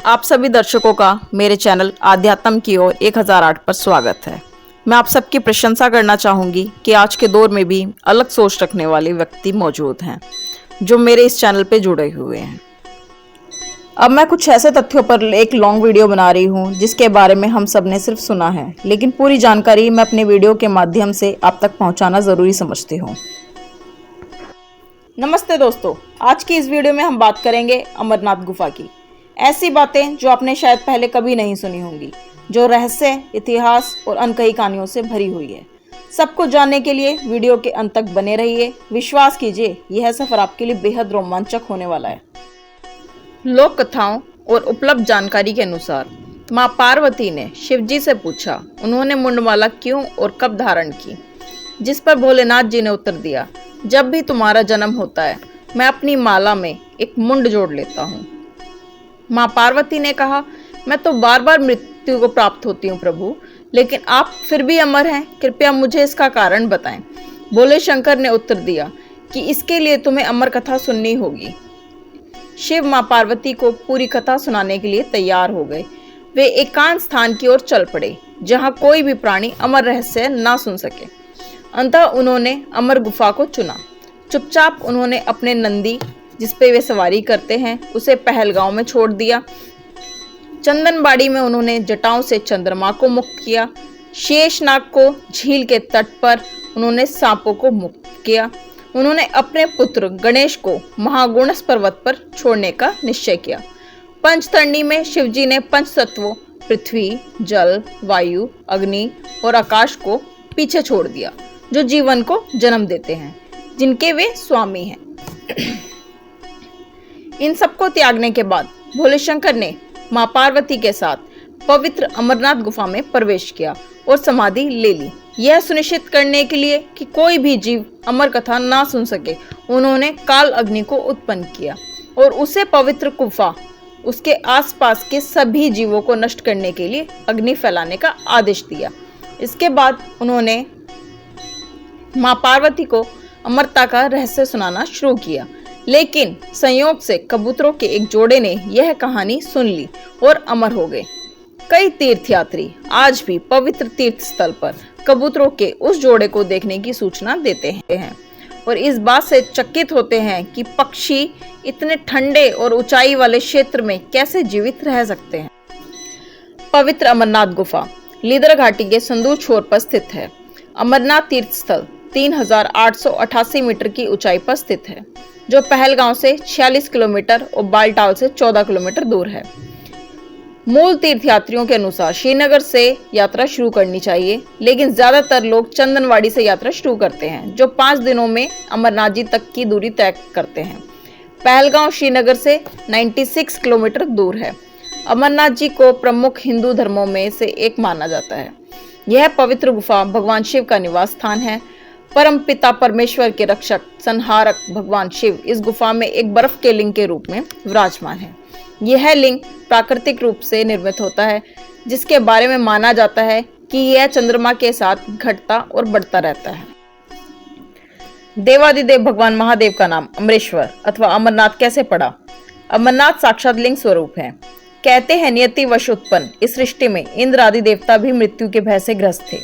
आप सभी दर्शकों का मेरे चैनल आध्यात्म की ओर 1008 पर स्वागत है। मैं आप सबकी प्रशंसा करना चाहूँगी कि आज के दौर में भी अलग सोच रखने वाले व्यक्ति मौजूद हैं जो मेरे इस चैनल पे जुड़े हुए हैं। अब मैं कुछ ऐसे तथ्यों पर एक लॉन्ग वीडियो बना रही हूँ जिसके बारे में हम सब ने सिर्फ सुना है, लेकिन पूरी जानकारी मैं अपने वीडियो के माध्यम से आप तक पहुँचाना ज़रूरी समझती हूँ। नमस्ते दोस्तों, आज की इस वीडियो में हम बात करेंगे अमरनाथ गुफा की। ऐसी बातें जो आपने शायद पहले कभी नहीं सुनी होंगी, जो रहस्य, इतिहास और अनकही कहानियों से भरी हुई है। सब कुछ जानने के लिए वीडियो के अंत तक बने रहिए। विश्वास कीजिए, यह सफर आपके लिए बेहद रोमांचक होने वाला है। लोक कथाओं और उपलब्ध जानकारी के अनुसार माँ पार्वती ने शिवजी से पूछा उन्होंने मुंडमाला क्यों और कब धारण की, जिस पर भोलेनाथ जी ने उत्तर दिया, जब भी तुम्हारा जन्म होता है मैं अपनी माला में एक मुंड जोड़ लेता हूँ। माँ पार्वती ने कहा, मैं तो बार बार मृत्यु को प्राप्त होती हूँ प्रभु, लेकिन आप फिर भी अमर हैं, कृपया मुझे इसका कारण बताएं। भोले शंकर ने उत्तर दिया कि इसके लिए तुम्हें अमर कथा सुननी होगी। शिव माँ पार्वती को पूरी कथा सुनाने के लिए तैयार हो गए। वे एकांत स्थान की ओर चल पड़े जहाँ कोई भी प्राणी अमर रहस्य ना सुन सके। अंततः उन्होंने अमर गुफा को चुना। चुपचाप उन्होंने अपने नंदी, जिसपे वे सवारी करते हैं, उसे पहलगांव में छोड़ दिया। चंदनबाड़ी में उन्होंने जटाओं से चंद्रमा को मुक्त किया। शेषनाग को झील के तट पर उन्होंने सांपों को मुक्त किया। उन्होंने अपने पुत्र गणेश को महागुणस पर्वत पर छोड़ने का निश्चय किया। पंचतरणी में शिवजी ने पंच तत्वों पृथ्वी, जल, वायु, अग्नि और आकाश को पीछे छोड़ दिया, जो जीवन को जन्म देते हैं, जिनके वे स्वामी हैं। इन सबको त्यागने के बाद भोले शंकर ने माँ पार्वती के साथ पवित्र अमरनाथ गुफा में प्रवेश किया और समाधि ले ली। यह सुनिश्चित करने के लिए कि कोई भी जीव अमर कथा ना सुन सके, उन्होंने काल अग्नि को उत्पन्न किया और उसे पवित्र गुफा, उसके आसपास के सभी जीवों को नष्ट करने के लिए अग्नि फैलाने का आदेश दिया। इसके बाद उन्होंने माँ पार्वती को अमरता का रहस्य सुनाना शुरू किया, लेकिन संयोग से कबूतरों के एक जोड़े ने यह कहानी सुन ली और अमर हो गए। कई तीर्थयात्री आज भी पवित्र तीर्थ स्थल पर कबूतरों के उस जोड़े को देखने की सूचना देते हैं और इस बात से चकित होते हैं कि पक्षी इतने ठंडे और ऊंचाई वाले क्षेत्र में कैसे जीवित रह सकते हैं। पवित्र अमरनाथ गुफा लीदर घाटी के संदूर छोर पर स्थित है। अमरनाथ तीर्थ स्थल 3888 मीटर की ऊंचाई पर स्थित है, जो पहलगांव से 46 किलोमीटर और बालटाल से 14 किलोमीटर दूर है। मूल तीर्थयात्रियों के अनुसार श्रीनगर से यात्रा शुरू करनी चाहिए, लेकिन ज्यादातर लोग चंदनवाड़ी से यात्रा शुरू करते हैं, जो 5 दिनों में अमरनाथ जी तक की दूरी तय करते हैं। पहलगांव श्रीनगर से 96 किलोमीटर दूर है। अमरनाथ जी को प्रमुख हिंदू धर्मों में से एक माना जाता है। यह पवित्र गुफा भगवान शिव का निवास स्थान है। परम पिता परमेश्वर के रक्षक संहारक भगवान शिव इस गुफा में एक बर्फ के लिंग के रूप में विराजमान है। यह लिंग प्राकृतिक रूप से निर्मित होता है, जिसके बारे में माना जाता है कि यह चंद्रमा के साथ घटता और बढ़ता रहता है। देवादिदेव भगवान महादेव का नाम अमरेश्वर अथवा अमरनाथ कैसे पड़ा? अमरनाथ साक्षात लिंग स्वरूप है। कहते हैं नियतिवश उत्पन्न इस सृष्टि में इंद्र आदि देवता भी मृत्यु के भय से ग्रस्त थे।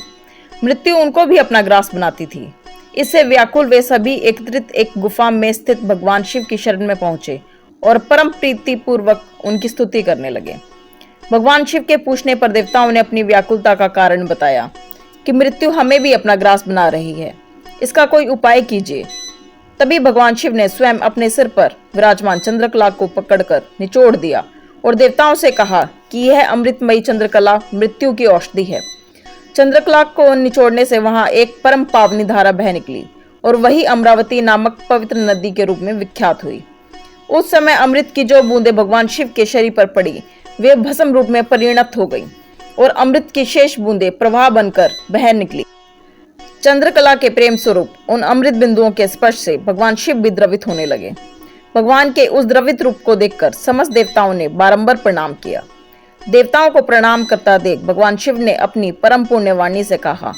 मृत्यु उनको भी अपना ग्रास बनाती थी। इससे व्याकुल वे सभी एकत्रित एक गुफा में स्थित भगवान शिव की शरण में पहुंचे और परम प्रीति पूर्वक उनकी स्तुति करने लगे। भगवान शिव के पूछने पर देवताओं ने अपनी व्याकुलता का कारण बताया कि मृत्यु हमें भी अपना ग्रास बना रही है, इसका कोई उपाय कीजिए। तभी भगवान शिव ने स्वयं अपने सिर पर विराजमान चंद्रकला को पकड़कर निचोड़ दिया और देवताओं से कहा कि यह अमृतमयी चंद्रकला मृत्यु की औषधि है। चंद्रकला को निचोड़ने से वहां एक परम पावनी धारा बह निकली और वही अमरावती नामक पवित्र नदी के रूप में विख्यात हुई। उस समय अमृत की जो बूंदें भगवान शिव के शरीर पर पड़ी, वे भस्म रूप में परिणत हो गईं और अमृत की शेष बूंदें प्रवाह बनकर बह निकली। चंद्रकला के प्रेम स्वरूप उन अमृत बिंदुओं के स्पर्श से भगवान शिव भी द्रवित होने लगे। भगवान के उस द्रवित रूप को देखकर समस्त देवताओं ने बारंबार प्रणाम किया। देवताओं को प्रणाम करता देख भगवान शिव ने अपनी परम पुण्य वाणी से कहा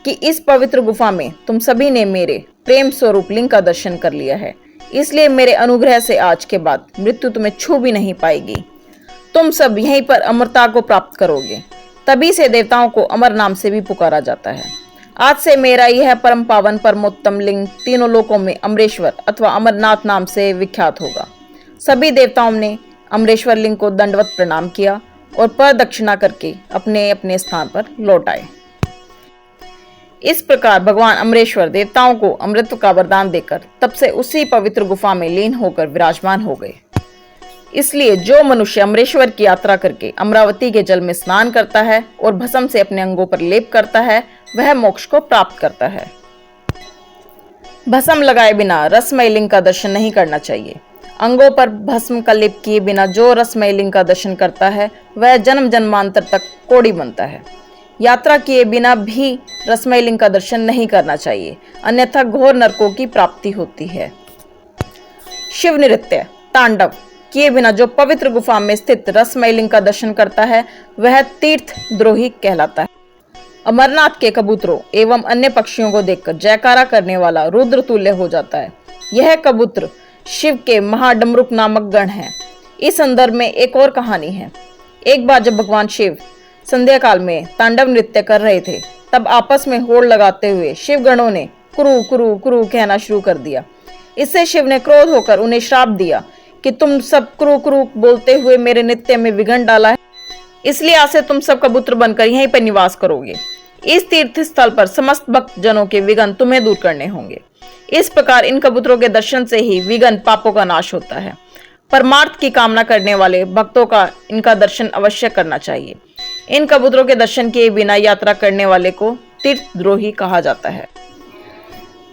कि इस पवित्र गुफा में तुम सभी ने मेरे प्रेम स्वरूप लिंग का दर्शन कर लिया है, इसलिए मेरे अनुग्रह से आज के बाद मृत्यु तुम्हें छू भी नहीं पाएगी। तुम सब यहीं पर अमरता को प्राप्त करोगे। तभी से देवताओं को अमर नाम से भी पुकारा जाता है। आज से मेरा यह परम पावन परमोत्तम लिंग तीनों लोकों में अमरेश्वर अथवा अमरनाथ नाम से विख्यात होगा। सभी देवताओं ने अमरेश्वर लिंग को दंडवत प्रणाम किया और प्रदक्षिणा करके अपने अपने स्थान पर लौट आए। इस प्रकार भगवान अमरेश्वर देवताओं को अमृत का वरदान देकर तब से उसी पवित्र गुफा में लीन होकर विराजमान हो गए। इसलिए जो मनुष्य अमरेश्वर की यात्रा करके अमरावती के जल में स्नान करता है और भस्म से अपने अंगों पर लेप करता है, वह मोक्ष को प्राप्त करता है। भस्म लगाए बिना रसमय लिंग का दर्शन नहीं करना चाहिए। अंगों पर भस्म का लेप किए बिना जो रसमय लिंग का दर्शन करता है, वह जन्म जन्मांतर तक कोढ़ी बनता है। यात्रा किए बिना भी रसमय लिंग का दर्शन नहीं करना चाहिए, अन्यथा घोर नरकों की प्राप्ति होती है। शिव नृत्य तांडव किए बिना जो पवित्र गुफा में स्थित रसमय लिंग का दर्शन करता है, वह तीर्थ द्रोही कहलाता है। अमरनाथ के कबूतरों एवं अन्य पक्षियों को देखकर जयकारा करने वाला रुद्र तुल्य हो जाता है। यह कबूतर शिव के महाडमरुक नामक गण है। इस संदर्भ में एक और कहानी है। एक बार जब भगवान शिव संध्या काल में तांडव नृत्य कर रहे थे, तब आपस में होड़ लगाते हुए शिवगणों ने कुरु कुरु कुरु कहना शुरू कर दिया। इससे शिव ने क्रोध होकर उन्हें श्राप दिया कि तुम सब कुरु कुरु बोलते हुए मेरे नृत्य में विघ्न डाला है, इसलिए आज से तुम सब कबूतर बनकर यहीं पर निवास करोगे। इस तीर्थ स्थल पर समस्त भक्त जनों के विघ्न तुम्हें दूर करने होंगे। इस प्रकार इन कबूतरों के दर्शन से ही विघ्न पापों का नाश होता है। परमार्थ की कामना करने वाले भक्तों का इनका दर्शन अवश्य करना चाहिए। इन कबूतरों के दर्शन किए बिना यात्रा करने वाले को तीर्थद्रोही कहा जाता है।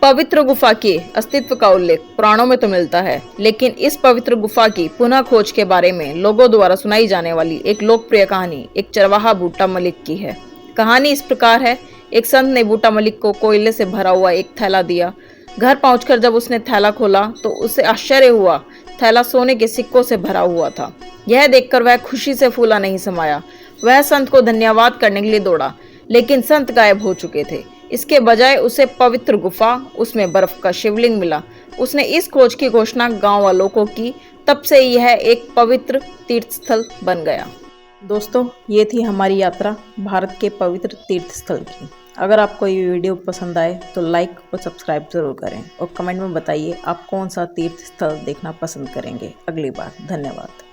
पवित्र गुफा के अस्तित्व का उल्लेख पुराणों में तो मिलता है, लेकिन इस पवित्र गुफा की पुनः खोज के बारे में लोगों द्वारा सुनाई जाने वाली एक लोकप्रिय कहानी एक चरवाहा बूटा मलिक की है। कहानी इस प्रकार है। एक संत ने बूटा मलिक को कोयले से भरा हुआ एक थैला दिया। घर पहुंचकर जब उसने थैला खोला तो उसे आश्चर्य हुआ। थैला सोने के सिक्कों से भरा हुआ था। यह देखकर वह खुशी से फूला नहीं समाया। वह संत को धन्यवाद करने के लिए दौड़ा, लेकिन संत गायब हो चुके थे। इसके बजाय उसे पवित्र गुफा, उसमें बर्फ का शिवलिंग मिला। उसने इस खोज की घोषणा गांव वालों को की। तब से यह एक पवित्र तीर्थ स्थल बन गया। दोस्तों, ये थी हमारी यात्रा भारत के पवित्र तीर्थ स्थल की। अगर आपको ये वीडियो पसंद आए तो लाइक और सब्सक्राइब जरूर करें और कमेंट में बताइए आप कौन सा तीर्थ स्थल देखना पसंद करेंगे अगली बार। धन्यवाद।